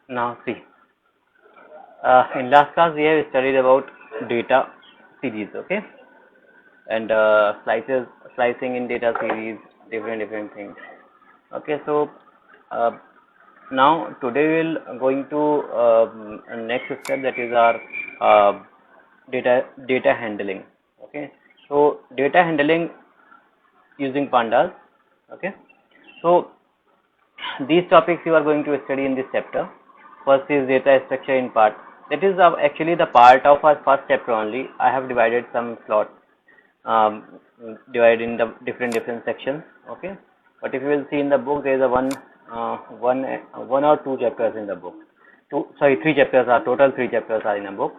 Now see, in last class we have studied about data series, okay, and slicing in data series, different things. Okay, so uh, now today we'll going to next step, that is our uh, data handling. Okay, so data handling using pandas. Okay, so these topics you are going to study in this chapter. First is data structure in part. That is actually the part of our first chapter only. I have divided some slots, um, divided in the different sections. Okay, but if you will see in the book, there is a one or two chapters in the book. Three chapters are total. Three chapters are in a book.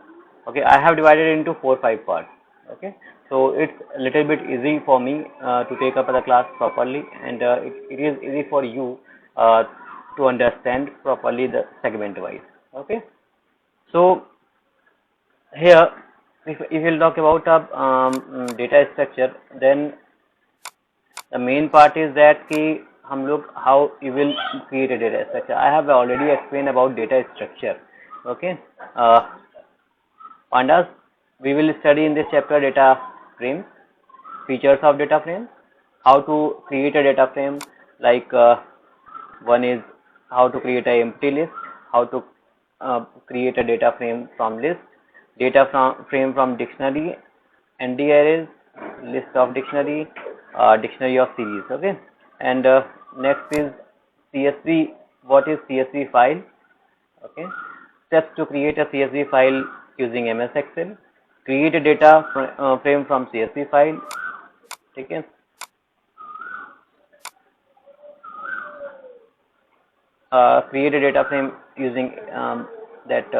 Okay, I have divided into 4-5 parts. Okay, so it's a little bit easy for me to take up the class properly, and it is easy for you uh, to understand properly the segment wise. Okay, so here if we'll talk about data structure, then the main part is that कि हम लोग how you will create a data structure. I have already explained about data structure. Okay, pandas, we will study in this chapter data frame, features of data frame, how to create a data frame, like one is how to create an empty list, how to create a data frame from list, frame from dictionary, ND arrays, list of dictionary, dictionary of series. Okay, and next is CSV. What is CSV file? Okay, steps to create a CSV file using MS Excel. Create a data frame from CSV file. Okay, create a data frame using that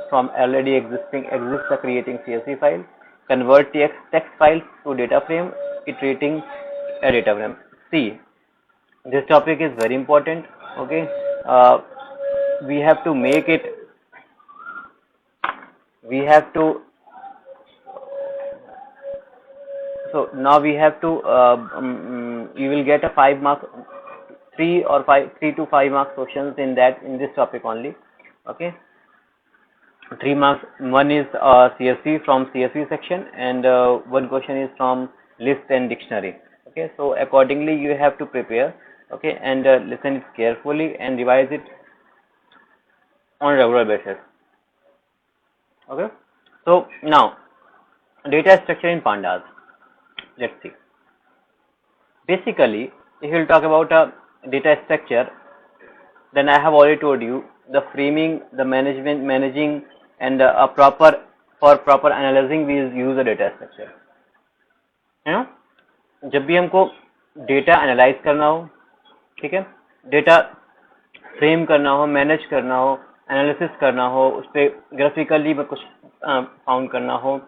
from already exists a creating CSV file. Convert text files to data frame, iterating a data frame. See, this topic is very important. Okay, we have to make it. We have to. So now we have to. You will get a 5 mark, 3 to 5 marks questions in this topic only. Okay, 3 marks. One is CSV from CSV section, and one question is from list and dictionary. Okay, so accordingly you have to prepare. Okay, and listen it carefully and revise it on a regular basis. Okay, so now data structure in pandas. Let's see. Basically, if you will talk about a data structure, then I have already told you the framing, the managing, and for proper analyzing we use a data structure. है ना? जब भी हमको data analyse करना हो, ठीक है, data frame करना हो, मैनेज करना हो, एनालिसिस करना हो, उस पर ग्राफिकली में कुछ फाउंड करना हो,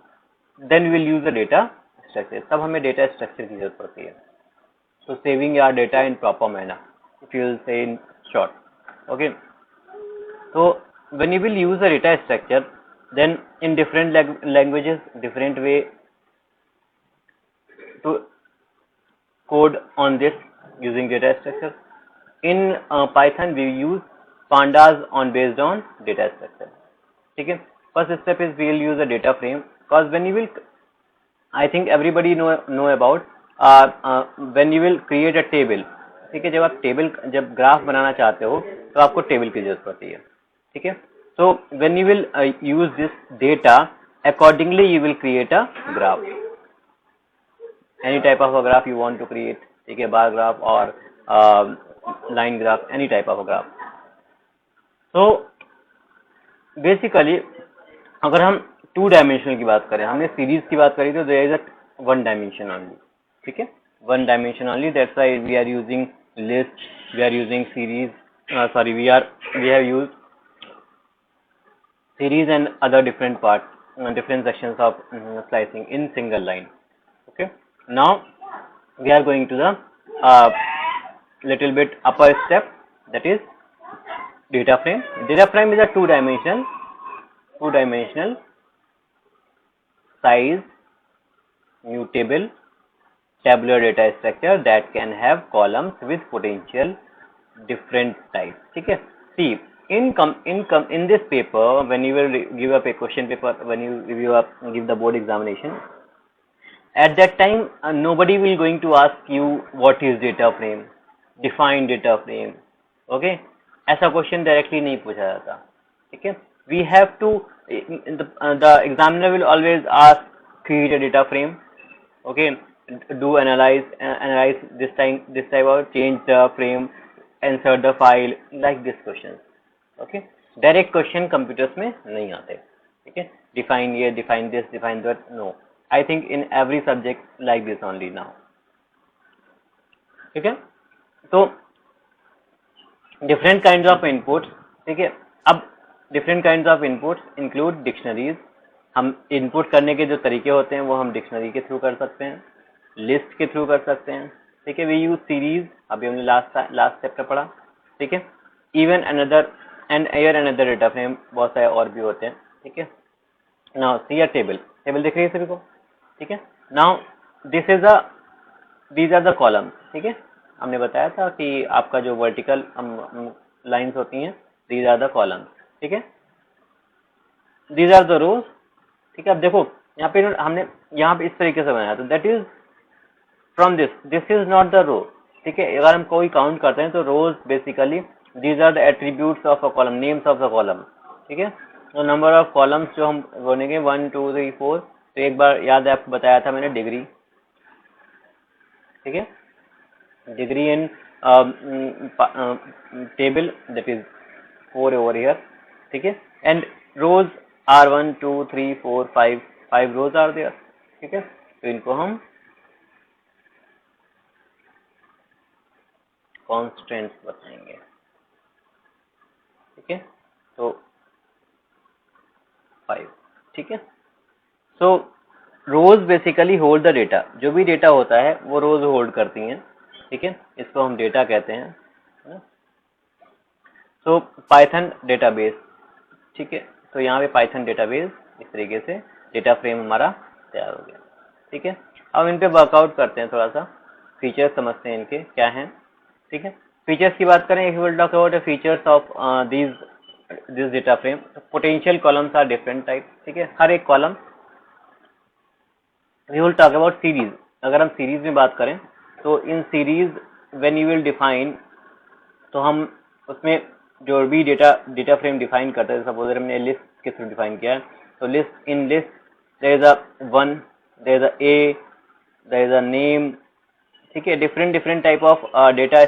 then will use the data structure. तब हमें डेटा स्ट्रक्चर की जरूरत पड़ती है. So saving your data in proper manner, if you will say in short. Okay, so when you will use a data structure, then in different languages, different way to code on this using data structure. In Python we use pandas based on data structure. Okay, first step is we will use a data frame, because when you will, I think everybody know about when you will create a table. ठीक है, जब graph बनाना चाहते हो तो आपको table की जरूरत पड़ती है. ठीक है, so when you will use this data, accordingly you will create a graph, any type of a graph you want to create. ठीक है, bar graph or line graph, any type of a graph. So basically अगर हम 2 dimensional की बात करें, हमने series की बात करी, तो there is a 1 dimension only. ठीक है, 1 dimension only. That's why we are using list, we are using series, we have used series and other different parts, different sections of slicing in single line. Okay, now we are going to the little bit upper step, that is data frame. Data frame is a two dimensional size mutable tabular data structure that can have columns with potential different types. ठीक है, see in this paper, when you will give up a question paper, when you give the board examination, at that time nobody will going to ask you what is data frame, define data frame, okay? ऐसा question directly नहीं पूछा जाता, ठीक है? We have to, the examiner will always ask, create a data frame, okay? Do analyze this type of, change the frame, insert the file, like this questions, okay? Direct question computers में नहीं आते, ठीक है? Define ये, define this, define that, no. I think in every subject like this only now, ठीक है? तो different kinds of inputs, ठीक है? अब different kinds of inputs include dictionaries. हम इनपुट करने के जो तरीके होते हैं वो हम डिक्शनरी के थ्रू कर सकते हैं, लिस्ट के थ्रू कर सकते हैं, ठीक है? वी यूज सीरीज, अभी हमने लास्ट चैप्टर पढ़ा, ठीक है? Even another another data frame, बहुत सारे और भी होते हैं, ठीक है? नाउ सी अ टेबल दिख रही है सभी को, ठीक है? Now these are the columns, ठीक है? हमने बताया था कि आपका जो वर्टिकल लाइंस होती हैं, दीज आर द कॉलम्स, ठीक है? दीज आर द रोज, ठीक है? अब देखो यहाँ पे हमने यहाँ पे इस तरीके से बनाया, तो that is from this is not the row, ठीक है? अगर हम कोई काउंट करते हैं तो rows basically these are the attributes of a column, names of the column, ठीक है? तो नंबर ऑफ कॉलम्स जो हम बोलेंगे 1 2 3 4, तो एक बार याद है आपको बताया था मैंने डिग्री, ठीक है? Degree in table, that is 4 over here, ठीक है? And rows are 1 2 3 4 5 rows are there, ठीक है? तो इनको हम कॉन्स्टेंट्स बताएंगे, ठीक है? तो 5, ठीक है? सो रोज बेसिकली होल्ड द डेटा, जो भी डेटा होता है वो रोज होल्ड करती हैं, ठीक है? इसको हम डेटा कहते हैं. सो पाइथन डेटाबेस, ठीक है? तो यहाँ पे पाइथन डेटाबेस इस तरीके से डेटा फ्रेम हमारा तैयार हो गया, ठीक है? अब इन पे वर्कआउट करते हैं, थोड़ा सा फीचर्स समझते हैं इनके क्या हैं, ठीक है? फीचर्स की बात करें, if you will talk about the features of this data frame, potential columns are different type, ठीक है? हर एक column, we will talk about series. अगर हम सीरीज में बात करें तो in series when you will define, तो हम उसमें जो भी डेटा फ्रेम डिफाइन करते हैं, सपोज हमने लिस्ट के थ्रू डिफाइन किया है, तो in list there is a 1, there is a A, there is a name, ठीक है? Different type of data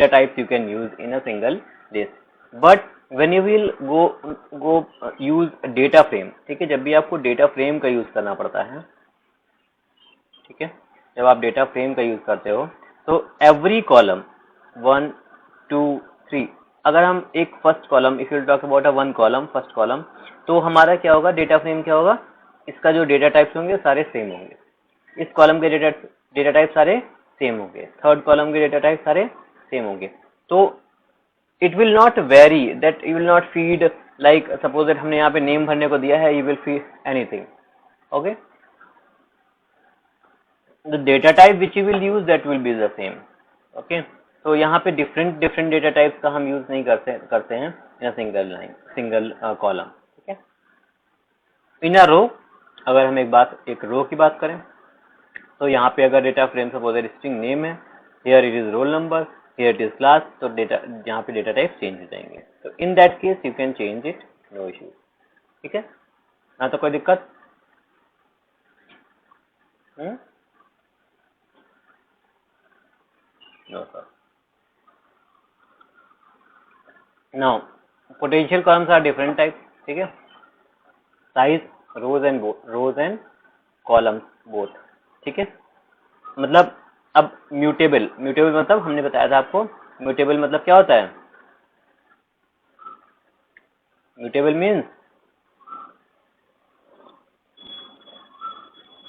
types you can use in a single list. But when you will go use data frame, ठीक है? जब भी आपको data frame का use करना पड़ता है, ठीक है? जब आप डेटा फ्रेम का यूज करते हो तो एवरी कॉलम 1 2 3, अगर हम एक first column, if you talk about a one column, first column, तो हमारा क्या होगा, डेटा फ्रेम क्या होगा, इसका जो डेटा टाइप्स होंगे सारे सेम होंगे. इस कॉलम के डेटा टाइप सारे सेम होंगे, थर्ड कॉलम के डेटा टाइप सारे सेम होंगे. तो it will not very, that you will not feed, like suppose that हमने यहाँ पे नेम भरने को दिया है, you will feed anything, okay? The data type which you will use that will be the same, okay? तो यहाँ पे डिफरेंट डेटा टाइप्स का हम यूज नहीं करते हैं इन सिंगल कॉलम, ठीक है? इन अ रो, अगर हम एक रो की बात करें, तो यहाँ पे अगर data frame suppose string name है, here it is roll number, here it is class, तो डेटा यहाँ पे डेटा टाइप चेंज हो जाएंगे. तो in that case you can change it, no issue, ठीक है? ना तो कोई दिक्कत. No, sir. Now, potential columns are different types, ठीक है? Size, rows and columns both, ठीक है? मतलब अब म्यूटेबल मतलब हमने बताया था आपको, म्यूटेबल मतलब क्या होता है? म्यूटेबल मीन्स,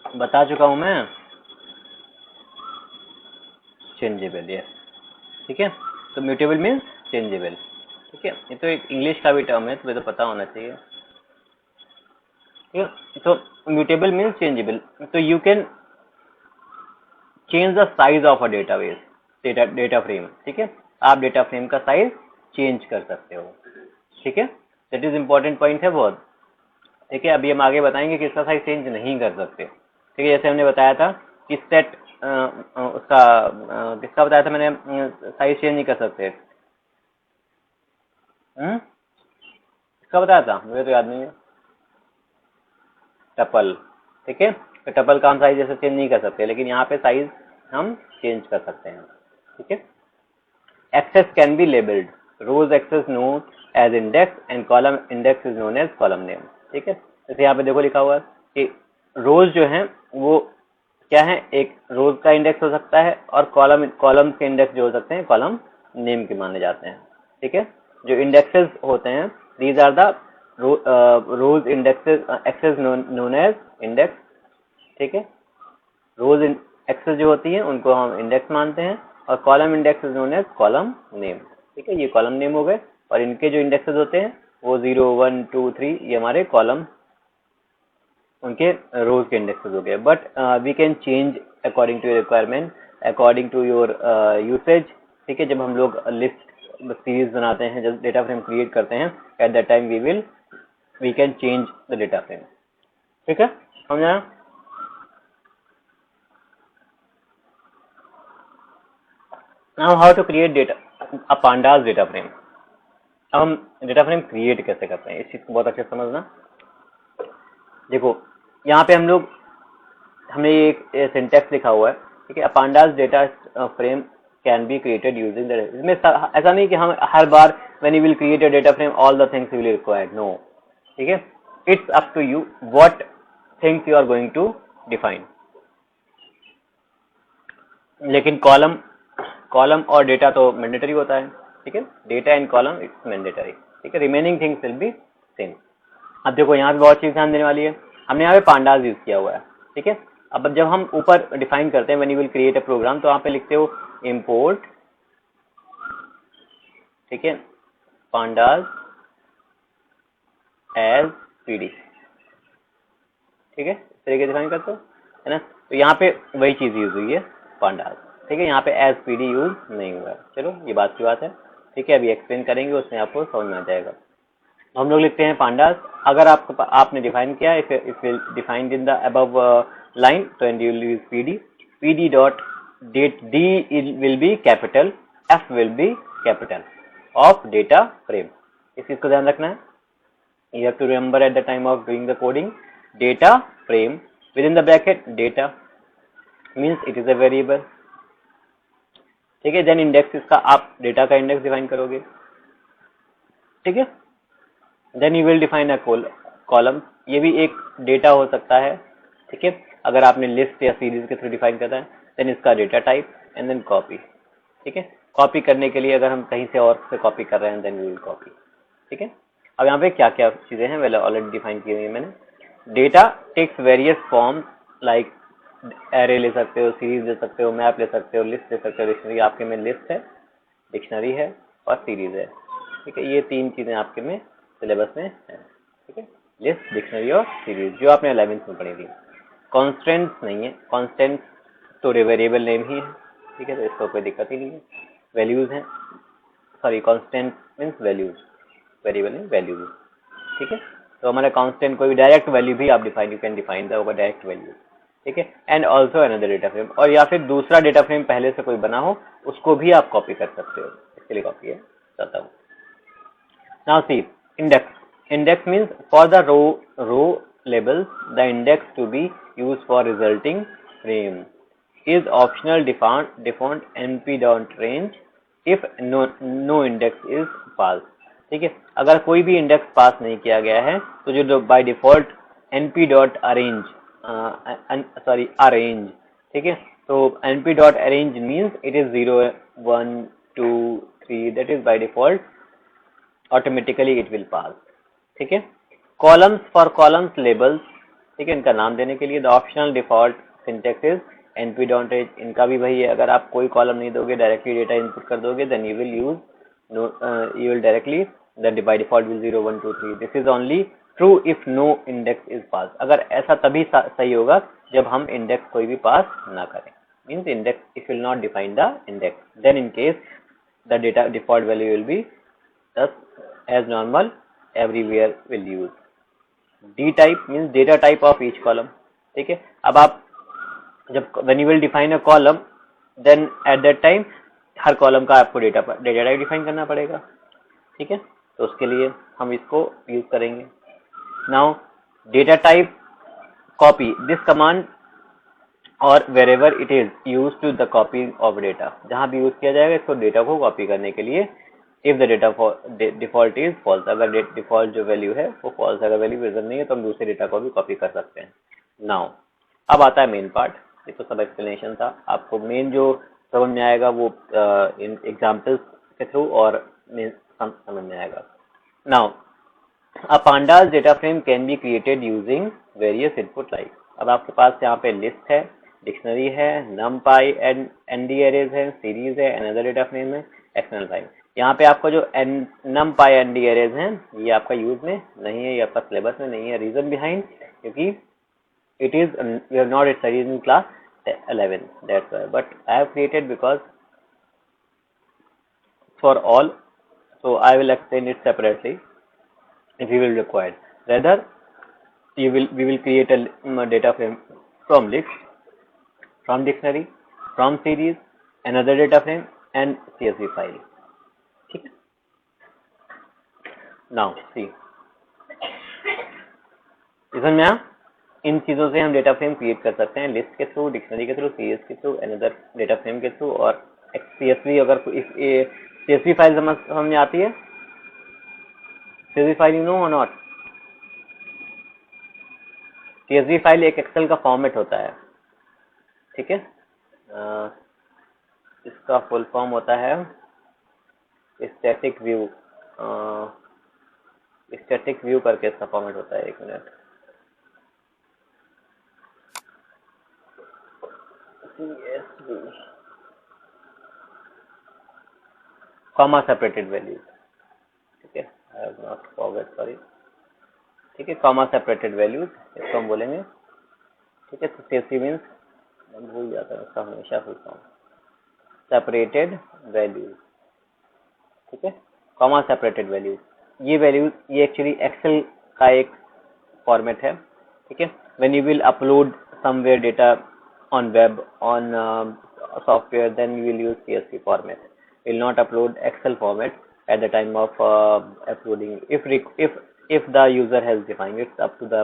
बता चुका हूं मैं, चेंजेबल, यस, ठीक है? तो म्यूटेबल मीन्स चेंजेबल, ठीक है? ये तो एक इंग्लिश का भी टर्म है, तुम्हें तो पता होना चाहिए, ठीक है? तो म्यूटेबल मीन्स चेंजेबल, तो you can change the size of a data frame, ठीक है? आप डेटा फ्रेम का साइज चेंज कर सकते हो, ठीक है। दैट इज इम्पोर्टेंट पॉइंट है बहुत, ठीक है। अभी हम आगे बताएंगे कि इसका साइज चेंज नहीं कर सकते, ठीक है। जैसे हमने बताया था कि सेट उसका किसका बताया था मैंने, साइज चेंज नहीं कर सकते, किसका बताया था मुझे तो याद नहीं है, टपल, ठीक है। तो टपल का हम साइज जैसे चेंज नहीं कर सकते, लेकिन यहाँ पे साइज हम चेंज कर सकते हैं, ठीक है। Axes can be labelled, rows axes known as index and column index is known as column name, ठीक है। जैसे यहाँ पे देखो लिखा हुआ है कि रोज जो है वो क्या है, एक रोज का इंडेक्स हो सकता है और कॉलम के इंडेक्स जो हो सकते हैं कॉलम नेम के माने जाते हैं, ठीक है। जो इंडेक्सेस होते हैं these are the rows indexes axes known as index, ठीक है। रोज एक्सेस जो होती है उनको हम इंडेक्स मानते हैं और column index is known as column name, ठीक है। ये कॉलम नेम हो गए और इनके जो इंडेक्सेस होते हैं वो 0 1 2 3 ये हमारे कॉलम उनके रोज के इंडेक्सेस हो गए। But we can change according to your requirement, according to your usage, ठीक है। जब हम लोग लिस्ट सीरीज बनाते हैं, जब डेटा फ्रेम क्रिएट करते हैं, at that time we can change the data frame, ठीक है, समझा। Now how to create data a pandas data frame. अब हम डेटा फ्रेम क्रिएट कैसे करते हैं, इस चीज को बहुत अच्छे से समझना। देखो यहाँ पे हमने एक सिंटेक्स लिखा हुआ है, ठीक है। Pandas data frame can be created using the, इसमें ऐसा नहीं कि हम हर बार when you will create a data frame all the things you will required, no, ठीक है। It's up to you what things you are going to define. लेकिन कॉलम और डेटा तो मैंडेटरी होता है, ठीक है। Data and column it's mandatory, ठीक है। Remaining things will be same. अब देखो यहाँ पे बहुत चीज ध्यान देने वाली है, हमने यहाँ पे पांडास यूज किया हुआ है, ठीक है। अब जब हम ऊपर डिफाइन करते हैं when you will create a program, तो यहाँ पे लिखते हो इंपोर्ट, ठीक है, पांडास एज पीडी, ठीक है। इस तरीके से डिफाइन करते हो, है ना। तो यहाँ पे वही चीज यूज हुई है पांडास, ठीक है। यहाँ पे एज पीडी यूज नहीं हुआ है। चलो ये बात की बात है, ठीक है। अभी एक्सप्लेन करेंगे, उसमें आपको समझ में आ जाएगा। हम लोग लिखते हैं पांडास, अगर आपने डिफाइन किया if defined in the above line, तो and you will use PD dot date, D will be capital, F will be capital of data frame. इस चीज को ध्यान रखना है। You have to remember at the time of doing the coding, data frame within the bracket data means it is a variable, ठीक है। Then index, इसका आप डेटा का इंडेक्स डिफाइन करोगे, ठीक है। Then you will define a column, ये भी एक डेटा हो सकता है, ठीक है। अगर आपने लिस्ट या सीरीज के थ्रू डिफाइन करता है, देन इसका data type and then copy, ठीक है। कॉपी करने के लिए अगर हम कहीं से और से कॉपी कर रहे हैं, देन वी विल कॉपी, ठीक है। अब यहाँ पे क्या क्या चीजें हैं वेल ऑलरेडी डिफाइन की हुई है मैंने। Data takes various form, like array ले सकते हो, सीरीज ले सकते हो, मैप ले सकते हो, लिस्ट ले सकते हो, डिक्शनरी। आपके में लिस्ट है, डिक्शनरी है और सीरीज है, ठीक है। ये तीन चीजें आपके में सिलेबस में है, ठीक है। लिस्ट, डिक्शनरी और सीरीज, जो आपने 11th में पढ़ी थी। कॉन्स्टेंट्स नहीं है, कॉन्स्टेंट्स तो वेरिएबल नेम ही है, ठीक है, तो इसको कोई दिक्कत ही नहीं है। वैल्यूज हैं, sorry constant means values, variable नहीं वैल्यूज, ठीक है। तो हमारा कांस्टेंट कोई भी डायरेक्ट वैल्यू भी आप define, you can define the over direct value, ठीक है। And also another data frame, और या फिर दूसरा डेटा फ्रेम पहले से कोई बना हो उसको भी आप कॉपी कर सकते हो, इसके लिए कॉपी है चाहता हूँ। Now see index means for the row labels, the index to be used for resulting frame is optional default np.range if no index is passed, ठीक है। अगर कोई भी इंडेक्स पास नहीं किया गया है तो जो बाय डिफॉल्ट np.arrange arrange, ठीक है। तो np.arrange means it is 0 1 2 3, that is by default automatically it will pass, ठीक है। कॉलम्स फॉर कॉलम्स लेबल्स, ठीक है, इनका नाम देने के लिए the optional default syntax is np.range, इनका भी वही है। अगर आप कोई कॉलम नहीं दोगे, डायरेक्टली डेटा इनपुट कर दोगे, then you will directly the by default will 0 1 2 3। This is only true if no index is pass, अगर ऐसा तभी सही होगा जब हम इंडेक्स कोई भी पास ना करें, means index if will not define the index, then in case the data default value will be thus as normal everywhere will use. D type means data type of each column. ठीक है, अब आप जब when you will define a column, then at that time her column का आपको data type define करना पड़ेगा. ठीक है, तो उसके लिए हम इसको यूज करेंगे. Now data type copy this command और wherever it is used to the copy of data, जहां भी यूज किया जाएगा इसको डेटा को कॉपी करने के लिए. If the data default is false, अगर डिफॉल्ट जो वैल्यू है वो फॉल्स, अगर वैल्यू प्रेजेंट नहीं है तो हम दूसरे डेटा को भी कॉपी कर सकते हैं. नाउ अब आता है मेन पार्ट. ये तो सब एक्सप्लेनेशन था. आपको मेन जो समझ में आएगा वो इन एग्जाम्पल्स के थ्रू और समझ में आएगा. Now a pandas data frame can be created using various input like. अब आपके पास यहाँ पे लिस्ट है, डिक्शनरी है, numpy एंड nd arrays है, सीरीज है, another data frame है, एक्सटर्नल फाइल. यहाँ पे आपका जो numpy nd arrays हैं ये आपका यूज में नहीं है, ये आपका सिलेबस में नहीं है. रीजन बिहाइंड क्योंकि it is we have not studied in class 11, that's why, but I have created because for all, so I will explain it separately if you will require. Rather we will create a data frame from list, from dictionary, from series, another data frame and CSV file. ठीक. Now see, समझ में आया? इन चीजों से हम data frame create कर सकते हैं, लिस्ट के थ्रू, डिक्शनरी के थ्रू, सीरीज के थ्रू, अनदर डेटा फ्रेम के थ्रू. और CSV, अगर CSV फाइल समझ में आती है, CSV फाइल यू नो और नॉट? CSV फाइल एक एक्सेल का फॉर्मेट होता है. ठीक है, इसका फुल फॉर्म होता है स्टैटिक व्यू. स्टैटिक व्यू करके इसका फॉर्मेट होता है. एक minute. CSV comma separated values. ठीक है, I have not forget, sorry. ठीक है, कॉमा सेपरेटेड वैल्यूज इसको हम बोलेंगे. ठीक है, तो CSV मीन्स भूल जाता है उसका हमेशा फुल फॉर्म, सेपरेटेड वैल्यूज. ठीक है, कॉमा सेपरेटेड वैल्यूज. ये वैल्यूज ये एक्चुअली एक्सेल का एक फॉर्मेट है. ठीक है, when you will upload somewhere data on web, on software, then you will use CSV format. You will not upload Excel format at the time of uploading. If the user has defined, it's up to the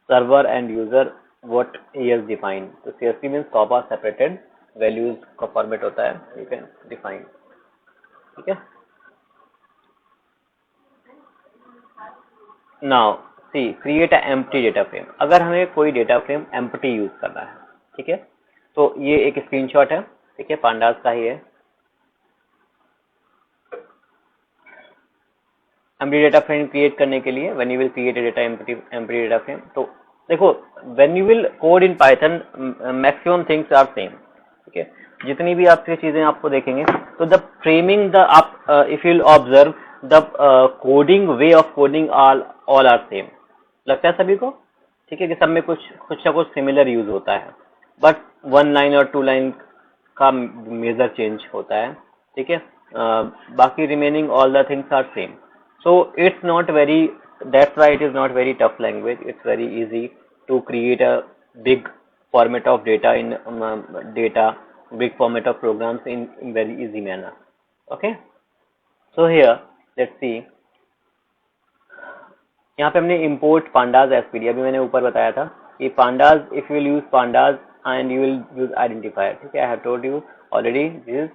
server and user what he has defined. So CSV means comma separated values का format होता है. You can define. ठीक है. Now see, create a empty data frame. अगर हमें कोई data frame empty use करना है, ठीक है, तो ये एक स्क्रीनशॉट है. ठीक है, पांडास का ही है. empty डेटा फ्रेम क्रिएट करने के लिए when you will create a data empty data frame, तो देखो when you will code in Python maximum things are same. ठीक है, जितनी भी आपकी चीजें आपको देखेंगे तो the framing the आप if you will observe the coding way of coding all are same. लगता है सभी को? ठीक है, कि सब में कुछ ना कुछ सिमिलर यूज होता है, बट 1 लाइन और 2 लाइन का मेजर चेंज होता है. ठीक है, बाकी remaining all the things are same. So it's not very, that's why it is not very tough language. It's very easy to create a big format of data in big format of programs in very easy manner. Okay, so here let's see. यहाँ पे हमने import pandas as PD, अभी मैंने ऊपर बताया था कि pandas, if you will use pandas and you will use identifier. ठीक है, I have told you already this is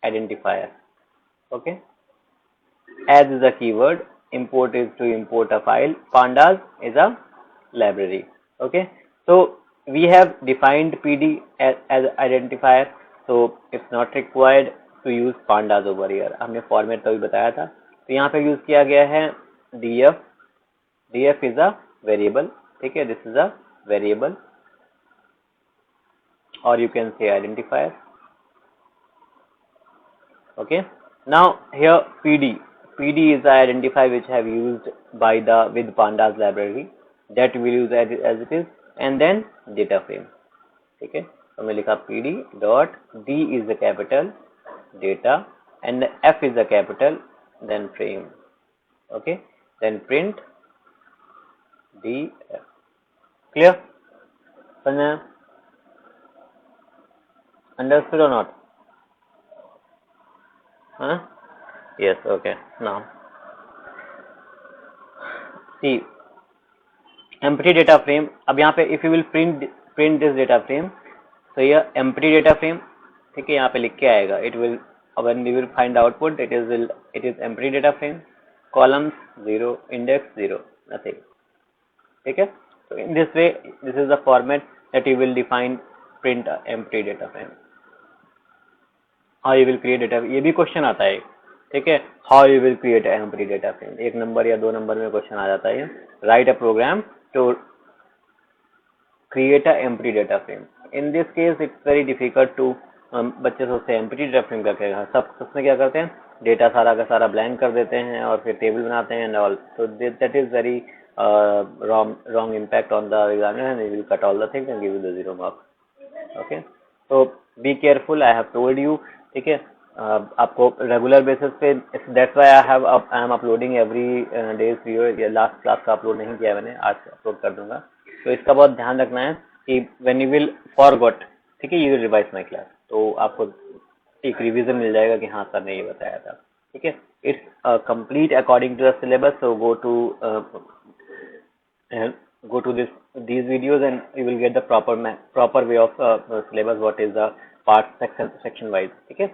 identifier. Okay, as is a keyword, import is to import a file, pandas is a library. Okay, so we have defined PD as identifier, so it's not required to use pandas over here. हमने format तो भी बताया था. तो यहाँ पे use किया गया है df. df is a variable. ठीक है, this is a variable or you can say identifier. Okay, now here PD is the identifier which I have used with pandas library, that we will use as it is, and then data frame. ठीक है, तो मैं लिखा PD dot D is the capital data and F is the capital then frame. Okay, then print df. Clear? Understood or not? Huh? Yes. Okay. Now see empty data frame. अब यहाँ पे if you will print this data frame, so ये empty data frame, ठीक है, यहाँ पे लिख के आएगा. It will when we will find output, it is empty data frame, columns 0, index 0, nothing. ठीक है. So in this way, this is the format that you will define print empty data frame. How you will create data? ये भी question आता है, ठीक है. How you will create empty data frame? एक number या दो नंबर में क्वेश्चन आ जाता है. Write a program to create a empty data frame. In this case, it's very difficult to बच्चे सोचते हैं empty data frame का क्या है. सब उसमें क्या करते हैं, डेटा सारा का सारा ब्लैंक कर देते हैं और फिर टेबल बनाते हैं and all. So that is very wrong impact on the examiner, and he will cut all the things and give you the 0 mark. Okay, so be careful. I have told you, ठीक है. आपको regular basis पे, that's why I am uploading every days video. ये last class का upload नहीं किया मैंने, आज अपलोड कर दूंगा. तो इसका बहुत ध्यान रखना है कि व्हेन यू विल फॉरगॉट, ठीक है, you will revise my class, तो आपको एक रिवीजन मिल जाएगा कि हाँ सर ने ये बताया था. ठीक है. It's complete according to the syllabus. So go to these videos and you will get the proper way of syllabus, what is the part section wise. ठीक है.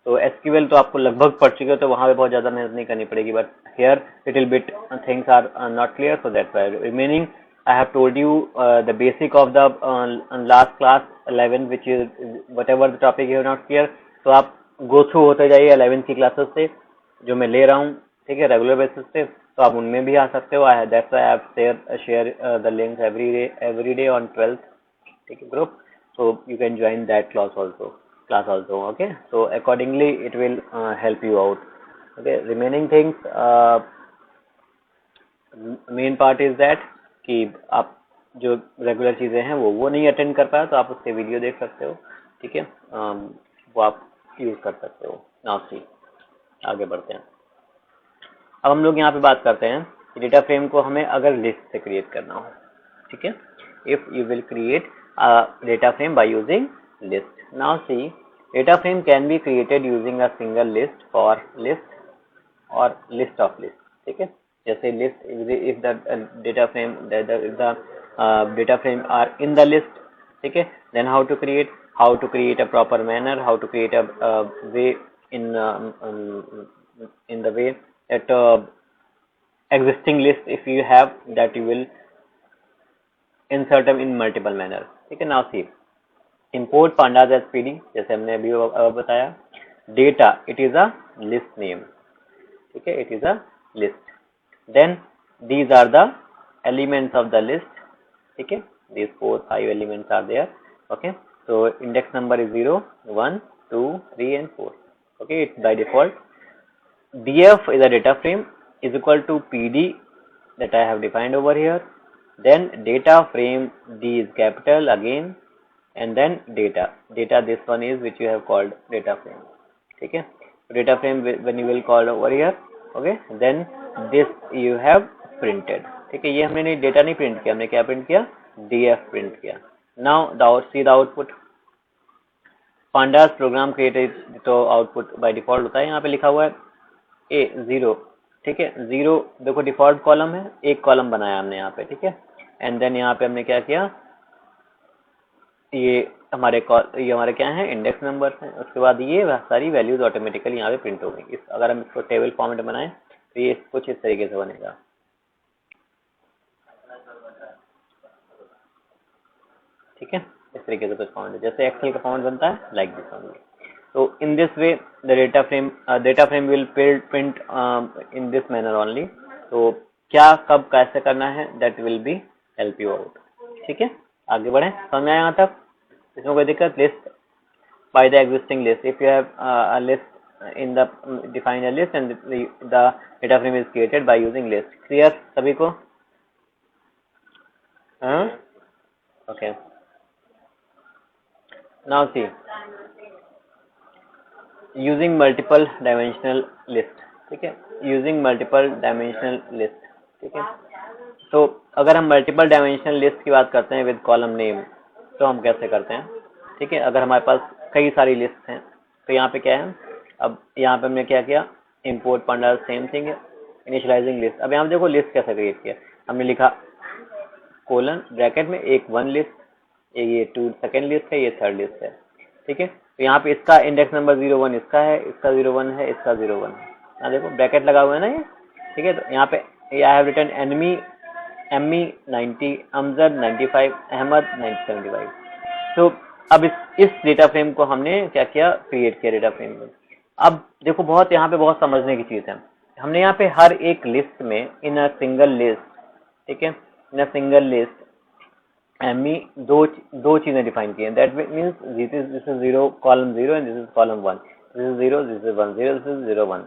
तो SQL तो आपको लगभग पढ़ चुके हो, तो वहाँ पे बहुत ज़्यादा मेहनत नहीं करनी पड़ेगी. But here little bit things are not clear, so that's why remaining I have told you the basic of the last class 11, which is whatever the topic you have not clear. तो आप go through होते जाइए 11 की classes से जो मैं ले रहा हूँ, ठीक है, रेगुलर बेसिस पे. तो आप उनमें भी आ सकते हो. That's why I have share the links every day on 12th, ठीक है, group. So you can join that class also. Okay. So accordingly it will help you out. Okay. Remaining things, main part is that कि आप जो regular चीजें हैं वो नहीं attend कर पाए, तो आप उससे वीडियो देख सकते हो. ठीक है. वो आप यूज कर सकते हो. नाउ सी आगे बढ़ते हैं. अब हम लोग यहाँ पे बात करते हैं कि डेटा फ्रेम को हमें अगर लिस्ट से क्रिएट करना हो. ठीक है. If you will create data frame by using list. Now see data frame can be created using a single list for list और लिस्ट ऑफ लिस्ट. ठीक है. जैसे list, if the data frame data frame are in the list, ठीक है, then how to create a proper manner, how to create a way in the way that existing list, if you have that, you will insert them in multiple manner. ठीक है. Now see, import pandas as pd, जैसे हमने अभी बताया. Data, it is a list name. ठीक है. It is a list. Then these are the elements of the list. ठीक है. These 4-5 elements are there. Okay. So index number is 0, 1, 2, 3 and 4. Okay. It's by default. df is a data frame is equal to pd that I have defined over here. Then data frame, d is capital again, and then data, this one is which you have called data frame. ठीक है. Data frame when you will call over here, okay, then this you have printed. ठीक है. ये हमने data नहीं print किया, हमने क्या प्रिंट किया, df प्रिंट किया. Now see the output. pandas program created, तो आउटपुट बाय डिफॉल्ट होता है. यहाँ पे लिखा हुआ है A0. ठीक है. 0 देखो डिफॉल्ट कॉलम है, एक कॉलम बनाया हमने यहाँ पे. ठीक है. एंड देन यहाँ पे हमने क्या किया, ये हमारे क्या है, इंडेक्स नंबर है. उसके बाद ये सारी वैल्यूज ऑटोमेटिकली यहाँ पे प्रिंट हो गई. अगर हम इसको टेबल फॉर्मेट बनाएं तो ये कुछ इस तरीके से बनेगा. ठीक है. इस तरीके से कुछ फॉर्मेट जैसे एक्सेल का फॉर्मेट बनता है, like this only. So in this way the data frame will print in this manner only. तो क्या कब कैसे करना है, that will be help you out. ठीक है. आगे बढ़े. समझ में आया यहाँ तक? इसमें कोई दिक्कत? List by the existing list. If you have a list in the define a list and the data frame is created by using list. Clear सभी को? हाँ. Okay. Now see, using multiple dimensional list. ठीक है, using multiple dimensional list. ठीक है, तो अगर हम मल्टीपल डायमेंशनल लिस्ट की बात करते हैं विद कॉलम नेम, तो हम कैसे करते हैं? ठीक है, अगर हमारे पास कई सारी लिस्ट हैं तो यहाँ पे क्या है, अब यहाँ पे हमने क्या किया, इंपोर्ट पांडास, सेम थिंग है, इनिशियलाइजिंग लिस्ट। अब यहाँ पे देखो लिस्ट कैसे क्रिएट किया, हमने लिखा कोलन ब्रैकेट में एक वन लिस्ट, ये टू सेकेंड लिस्ट है, ये थर्ड लिस्ट है। ठीक है, तो यहाँ पे इसका इंडेक्स नंबर 01 इसका है, इसका 01 है, इसका 01 है। यहाँ देखो ब्रैकेट लगा हुआ है ना ये। ठीक है, तो यहाँ पे I have written Amy 90, Amjad 95, Ahmad 75। तो अब इस डेटा फ्रेम को हमने क्या किया, क्रिएट किया डेटा फ्रेम में। अब देखो बहुत यहाँ पे बहुत समझने की चीज है, हमने यहाँ पे हर एक लिस्ट में इन अ सिंगल लिस्ट, ठीक है, इन अ सिंगल लिस्ट एमी दो चीजें डिफाइन की हैं। That means this is 0 column 0 and this is column 1, this is 0, this is 1, 0, this is 0 1।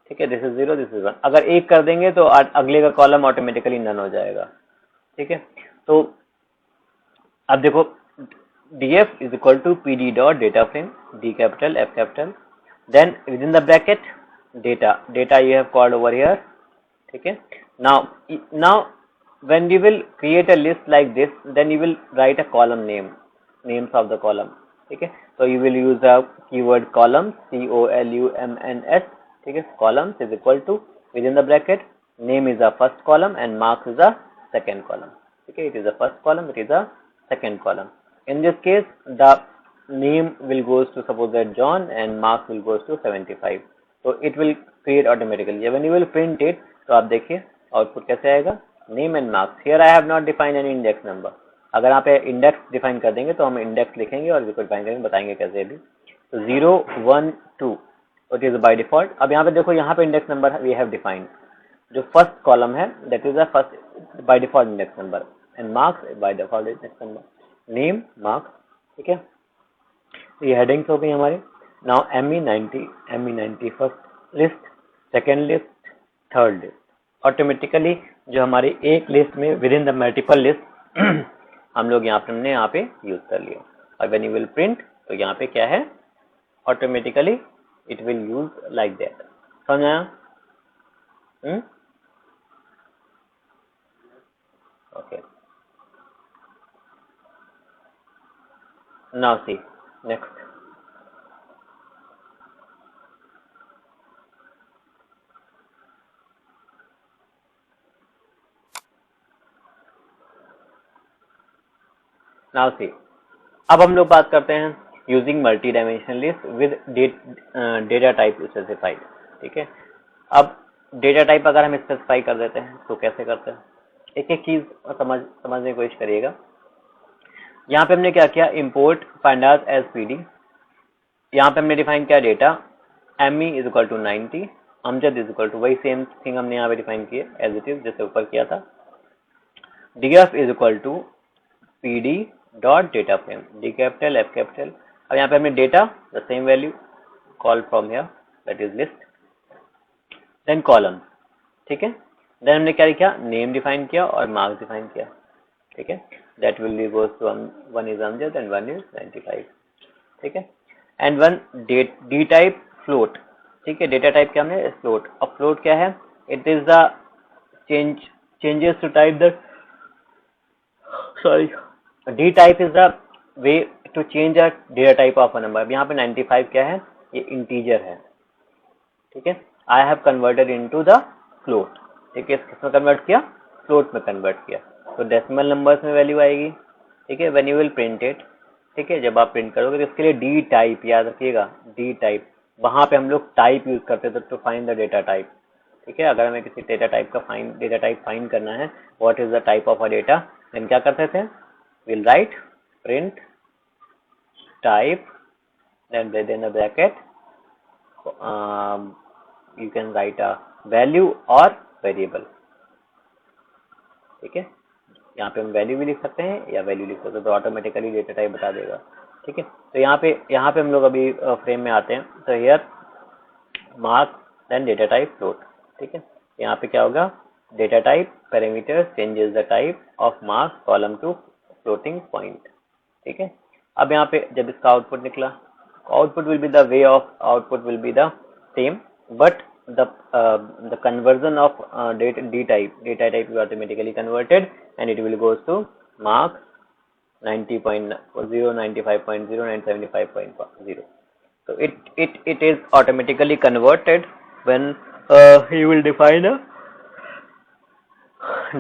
ठीक है, दिस इज 0, दिस इज 1। अगर एक कर देंगे तो अगले का कॉलम ऑटोमेटिकली नन हो जाएगा। ठीक है, तो अब देखो df is equal to pd dot data frame, d capital f capital, then within the bracket data you have called over here. ठीक है, now when you will create a list like this, then you will write a column names of the column. ठीक है, so you will use the keyword columns, columns. ठीक है, columns is equal to within the bracket name is the first column and marks is the second column. ठीक है, it is the first column, it is the second column. In this case, the name will goes to suppose that John and marks will goes to 75. So it will create automatically. When you will print it, तो आप देखिए output कैसे आएगा, name and marks. Here I have not defined any index number. अगर आप index define कर देंगे तो हम इंडेक्स लिखेंगे और इसको डिफाइन करेंगे, बताएंगे कैसे भी। तो 0 1 2 इट इज बाय डिफॉल्ट। अब यहाँ पे देखो, यहाँ पे index number we have defined, जो फर्स्ट कॉलम है that is the first by default index number and marks by default index number, name marks. ठीक है, ये हेडिंग्स हो गई हमारे। Now Amy 90 first list, second list, third list, automatically जो हमारी एक लिस्ट में within the multiple list हम लोग यहाँ पे यूज कर लिया। और व्हेन यू विल प्रिंट, तो यहाँ पे क्या है, automatically it will use like that. समझ आया? Okay, now see next. now see, अब हम लोग बात करते हैं using multi dimensional list with data type specified. ठीक है, अब डेटा टाइप अगर हम स्पेसिफाई कर देते हैं तो कैसे करते हैं, एक एक चीज समझने की कोशिश करिएगा। यहाँ पे हमने क्या किया, इंपोर्ट पांडास एज पीडी, यहाँ पे हमने डिफाइन किया data, Amy is equal to 90, Amjad is equal to, वही सेम थिंग हमने यहाँ पे डिफाइन किया एज इट इज जैसे ऊपर किया था। DF is equal to PD dot data frame, D capital F capital. अब यहाँ पे हमने data the same value call from here that is list, then column. ठीक है, देन हमने क्या लिखा, नेम डिफाइन किया और मार्क्स डिफाइन किया। ठीक है, that will be goes to one is Amjad and one is 95। ठीक है, and one D type float. ठीक है, डेटा टाइप क्या हमने, फ्लोट। अब फ्लोट क्या है, it is the changes to type the sorry, D type is the way to change a data type of a number। यहाँ पे 95 क्या है, ये इंटीजर है। ठीक है, I have converted into the float। ठीक है, किसमें कन्वर्ट किया, फ्लोट में कन्वर्ट किया, तो डेसिमल नंबर्स में वैल्यू आएगी। ठीक है, when you will print it, ठीक है, जब आप प्रिंट करोगे तो इसके लिए डी टाइप याद रखिएगा, डी टाइप, वहां पे हम लोग टाइप यूज करते थे to find the data type. ठीक है, अगर हमें किसी डेटा टाइप फाइंड करना है, what is the type of a data, then क्या करते थे, we'll write print type, then within the bracket you can write a value or variable। ठीक है, यहाँ पे हम वैल्यू भी लिख सकते हैं या वैल्यू लिख सकते हैं, तो ऑटोमेटिकली डेटा टाइप बता देगा। ठीक है, तो यहाँ पे हम लोग अभी फ्रेम में आते हैं, तो here marks then data type float. ठीक है, यहाँ पे क्या होगा, data type parameter changes the type of marks column to floating point. ठीक है, अब यहाँ पे जब इसका आउटपुट निकला, output will be the way of output will be the same, but the conversion of d type is automatically converted and it will goes to mark 90.0, 95.0 and 75.0. So it is automatically converted when you will define a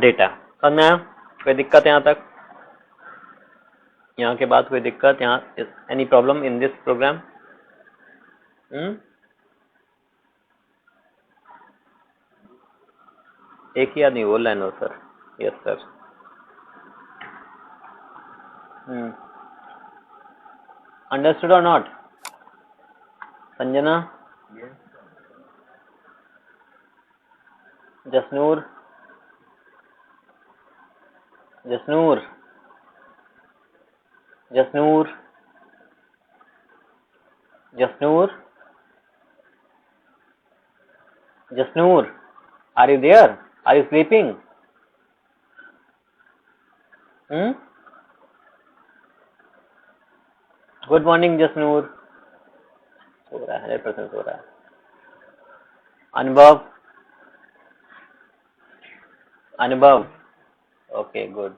data. समझ में आया? कोई दिक्कत यहाँ तक? यहाँ के बाद कोई दिक्कत? यहाँ any problem in this program? एक ही आदमी बोल रहा है no sir. Yes sir. Understood or not? Sanjana? Yes. Jasnoor? Jasnoor? Jasnoor? Jasnoor? Jasnoor? Are you there? Are you sleeping? Good morning, Jasnoor. सो रहा है 100% सो रहा है. अनुभव? अनुभव? Okay good.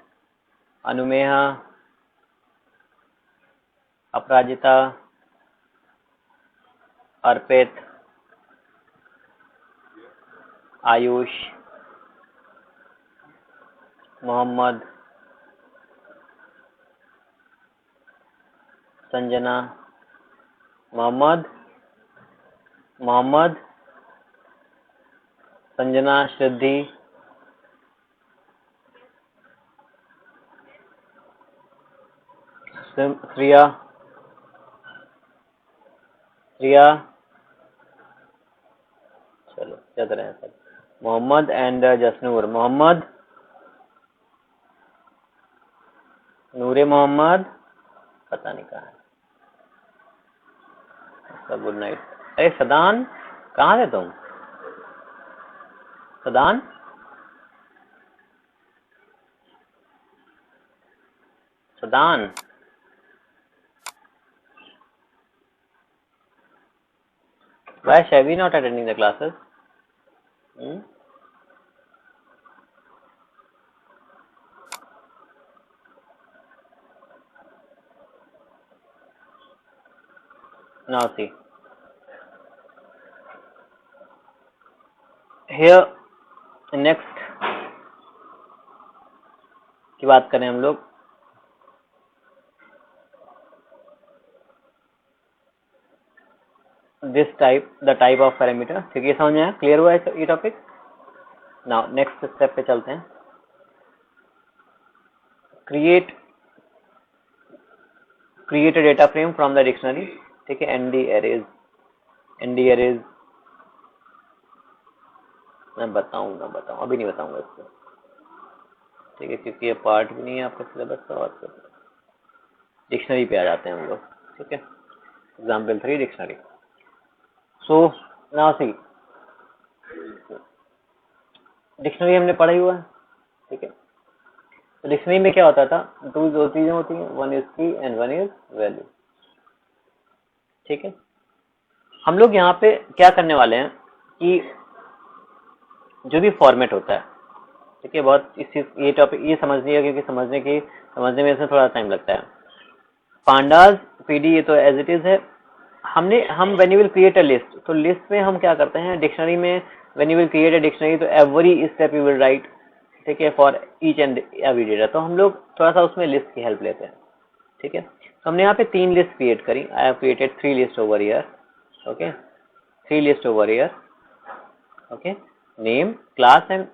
अनुमेहा? अपराजिता? अर्पित? आयुष? मोहम्मद? संजना? मोहम्मद? मोहम्मद? संजना? श्रद्धि? श्रिया? श्रिया? चलो चल रहे हैं सब. मोहम्मद एंड जसनूर. मोहम्मद? नूरे मोहम्मद? पता नहीं कहाँ है. Good night. अरे सदान कहाँ थे तुम? सदान? सदान? Why shall we not attending the classes? Now see. Here next की बात करें हम लोग. This type, the type of parameter. ठीक है, समझ में आया? क्लियर हुआ है ये टॉपिक? नाउ नेक्स्ट स्टेप पे चलते हैं. Create a data frame from the dictionary. ठीक है, nd arrays मैं बताऊंगा अभी नहीं बताऊंगा इसको. ठीक है, क्योंकि ये पार्ट भी नहीं है आपका सिलेबस का. और डिक्शनरी पे आ जाते हैं हम लोग. ठीक है, example 3 dictionary. So now see, dictionary हमने पढ़ा ही हुआ है. ठीक है, तो डिक्शनरी में क्या होता था? दो चीजें होती हैं, वन इज की एंड वन इज वैल्यू. ठीक है, हम लोग यहाँ पे क्या करने वाले हैं कि जो भी फॉर्मेट होता है, ठीक है, बहुत ये टॉपिक ये समझनी है, क्योंकि समझने में इसमें थोड़ा टाइम लगता है. पांडास पीडी ये तो एज इट इज है. हम when you will create a list, तो लिस्ट में हम क्या करते हैं डिक्शनरी में? When you will create a dictionary, तो every step you will write. ठीक है, for each and every data. तो हम लोग थोड़ा सा उसमें लिस्ट की हेल्प लेते हैं. ठीक है, तो हमने यहाँ पे 3 लिस्ट क्रिएट करी. आई have created 3 list over here. Okay, 3 list over here. Okay, name, class and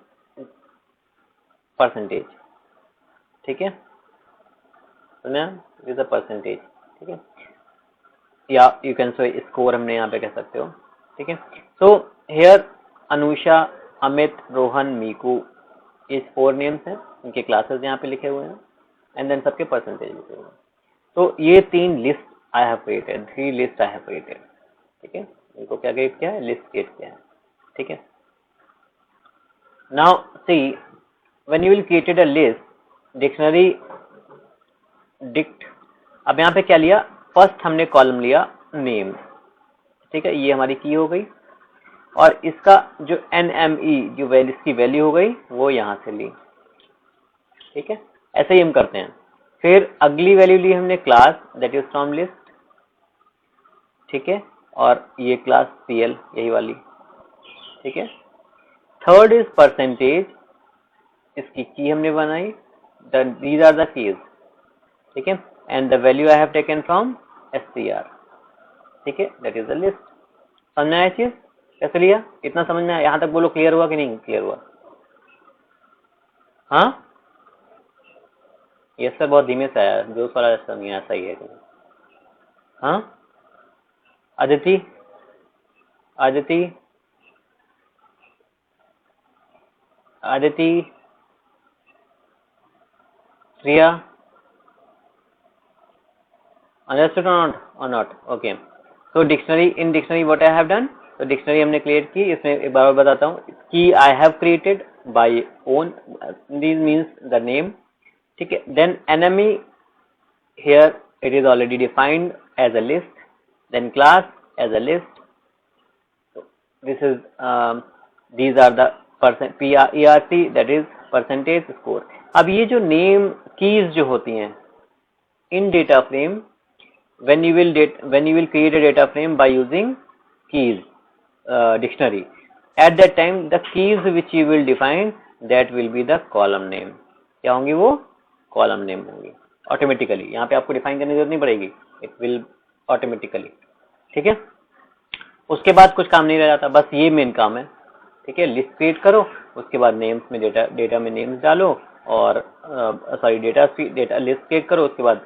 percentage. ठीक है, सुना, इज अ परसेंटेज. ठीक है, या यू कैन सो स्कोर हमने यहाँ पे कह सकते हो. ठीक है, सो हियर अनुषा, अमित, रोहन, मीकू, ये 4 नेम्स हैं. इनके क्लासेस यहाँ पे लिखे हुए हैं एंड देन सबके परसेंटेज लिखे हुए हैं. तो ये 3 list I have created, 3 list I have created. ठीक है, इनको क्या क्रिएट किया है? लिस्ट क्रिएट किया है. ठीक है, now see, when you will created a list dictionary dict. अब यहाँ पे क्या लिया? फर्स्ट हमने कॉलम लिया नेम. ठीक है, ये हमारी की हो गई. और इसका जो NME जो वैल्यू इसकी वैल्यू हो गई वो यहाँ से ली, ठीक है। ऐसे ही हम करते हैं। फिर अगली वैल्यू ली हमने class that is from list, ठीक है, और ये क्लास CL यही वाली, ठीक है। थर्ड इज परसेंटेज, इसकी की हमने बनाई, दीज आर द कीज, ठीक है, and the value I have taken from SCR, ठीक है, दैट इज द लिस्ट। समझ में आया चीज कैसे लिया? इतना समझ में आया? यहाँ तक बोलो क्लियर हुआ कि नहीं क्लियर हुआ? हाँ ये सर बहुत धीमे से आया, जो वाला सर नहीं आया, सही है। हाँ Aditi, Aditi, Aditi, Shriya, understood or not? Okay. So dictionary, in dictionary what I have done? तो डिक्शनरी हमने क्रिएट की, इसमें एक बार बताता हूँ कि I have created by own, this means the name, ठीक है। Then NME here it is already defined as a list, then class as a list, this is these are the PERC that is percentage score. अब ये जो name keys जो होती हैं in data frame, when you will create a data frame by using keys dictionary, at that time the keys which you will define that will be the column name. क्या होंगी वो? column name होंगी automatically, यहाँ पे आपको define करने की जरूरत नहीं पड़ेगी, इट विल ऑटोमेटिकली, ठीक है। उसके बाद कुछ काम नहीं रह जाता, बस ये मेन काम है, ठीक है। लिस्ट क्रिएट करो, उसके बाद नेम्स में डेटा में नेम्स डालो, और सॉरी डेटा लिस्ट क्रिएट करो, उसके बाद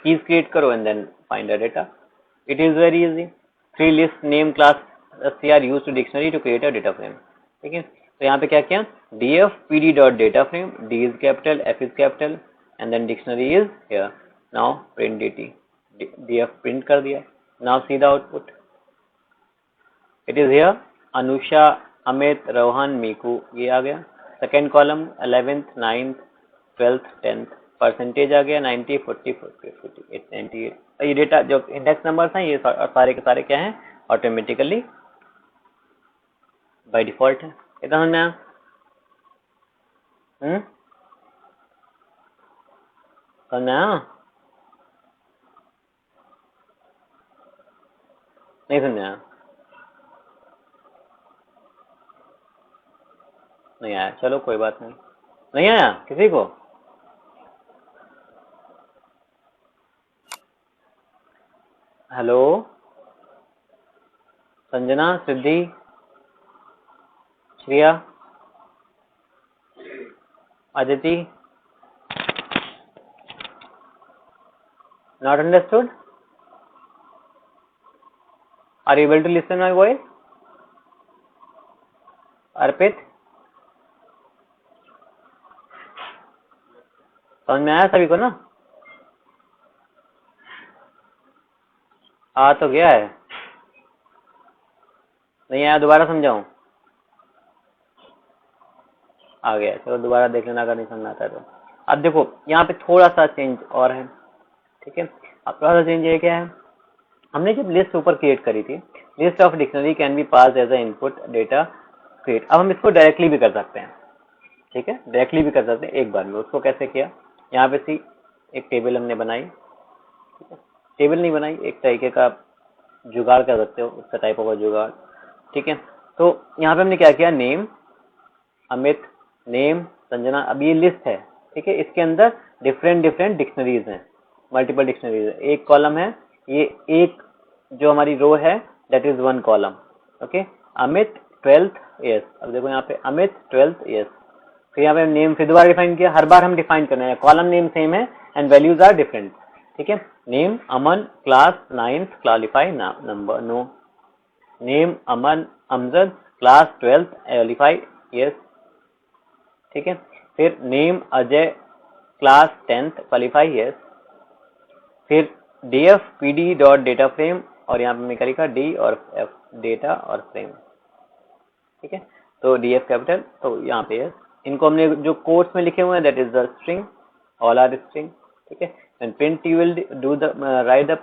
कीज क्रिएट करो and then find the data. It is very easy. 3 list name class SCR use to dictionary to create a data frame, ठीक है। तो यहाँ पे क्या किया, df pd dot data frame, D is capital, F is capital, and then dictionary is here. Now print dt, df print कर दिया। Now see the output, it is here Anusha, Amit, Rohan, मीकू, ये आ गया। Second column 11th 9th 12th 10th, percentage आ गया 90 40 48 98। ये data जो index numbers हैं ये सारे के सारे क्या हैं, ऑटोमेटिकली बाय डिफॉल्ट है। कितना समझ में आया? समझ में आया? नहीं समझ में आया? नहीं आया, चलो कोई बात नहीं। नहीं आया किसी को? Hello Sanjana, Siddhi, Shriya, Aditi, not understood? Are you able to listen my voice? अर्पित, समझ में आया सभी को ना? आ तो गया है, नहीं आया दोबारा समझाऊं? आ गया, चलो दोबारा देख लेना अगर नहीं समझ आता है तो। अब देखो यहाँ पे थोड़ा सा चेंज और है, ठीक है। अब थोड़ा सा चेंज ये क्या है, हमने जब लिस्ट ऊपर क्रिएट करी थी, list of dictionary can be pass as a input data create, अब हम इसको डायरेक्टली भी कर सकते हैं, ठीक है, डायरेक्टली भी कर सकते हैं एक बार में। उसको कैसे किया, यहाँ पे सी एक टेबल हमने बनाई, ठीक है, टेबल नहीं बनाई, एक तरीके का जुगाड़ कर सकते हो, उसका टाइप होगा जुगाड़, ठीक है। तो यहाँ पे हमने क्या किया, नेम अमित, नेम संजना, अब ये लिस्ट है, ठीक है, इसके अंदर डिफरेंट डिक्शनरीज हैं, मल्टीपल डिक्शनरीज है। एक कॉलम है, ये एक जो हमारी रो है that is 1 column, okay. Amit 12th, yes, अब देखो यहाँ पे अमित 12th, यस। फिर यहाँ पे नेम फिर दोबारा डिफाइन किया, हर बार हम डिफाइन करना है, कॉलम नेम सेम है एंड वैल्यूज आर डिफरेंट, ठीक है। Name Aman, class 9th, qualify number no. Name Aman Amjad, class 12th, qualify yes, ठीक है। फिर name Ajay, class 10th, qualify yes. फिर df pd dot data frame, और यहाँ पे मैं क्या लिखा, d और f, डेटा और फ्रेम, ठीक है। तो df कैपिटल, तो यहाँ पे यस। इनको हमने जो कोट्स में लिखे हुए हैं that is the string, all are string, ठीक है। And print you will do the right the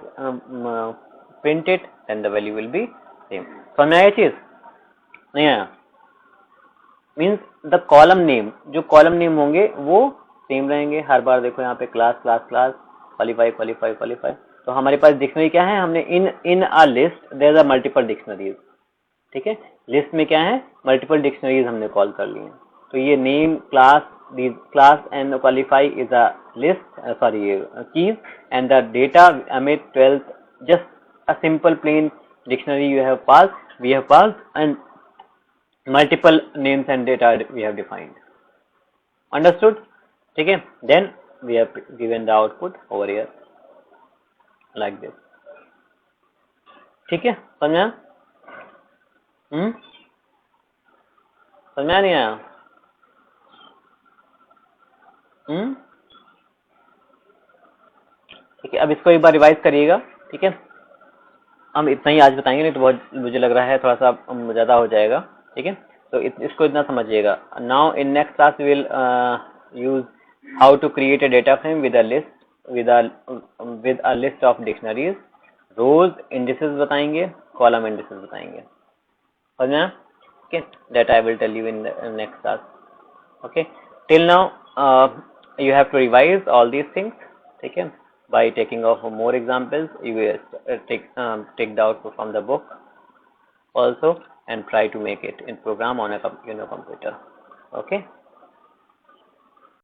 print it and the value will be same. समझ में आया चीज? नहीं आया? मीन्स द कॉलम नेम, जो कॉलम नेम होंगे वो सेम रहेंगे हर बार। देखो यहाँ पे class class class, qualify qualify qualify. तो हमारे पास डिक्शनरी क्या है, हमने in a list there are multiple dictionaries, ठीक है। लिस्ट में क्या है, मल्टीपल डिक्शनरीज हमने कॉल कर ली है। तो ये name, class, class and qualify is a list, sorry keys, and the data Amit 12th, just a simple plain dictionary you have pass, we have pass, and multiple names and data we have defined. Understood? ठीक है, then we have given the output over here like this. ठीक है, समझा? समझा नहीं आया? ठीक है, अब इसको एक बार रिवाइज करिएगा, ठीक है। हम इतना ही आज बताएंगे, नहीं तो बहुत मुझे लग रहा है थोड़ा सा ज़्यादा हो जाएगा, ठीक है। तो इसको इतना समझिएगा। Now in next class we will use how to create a data frame with a list, with a list of dictionaries, rows indices बताएंगे, कॉलम इंडिसेस बताएंगे, समझना? Okay, that I will tell you in next class. Okay, till now you have to revise all these things, ठीक है, by taking off more examples. You will take the output from the book also and try to make it in program on a computer. Okay.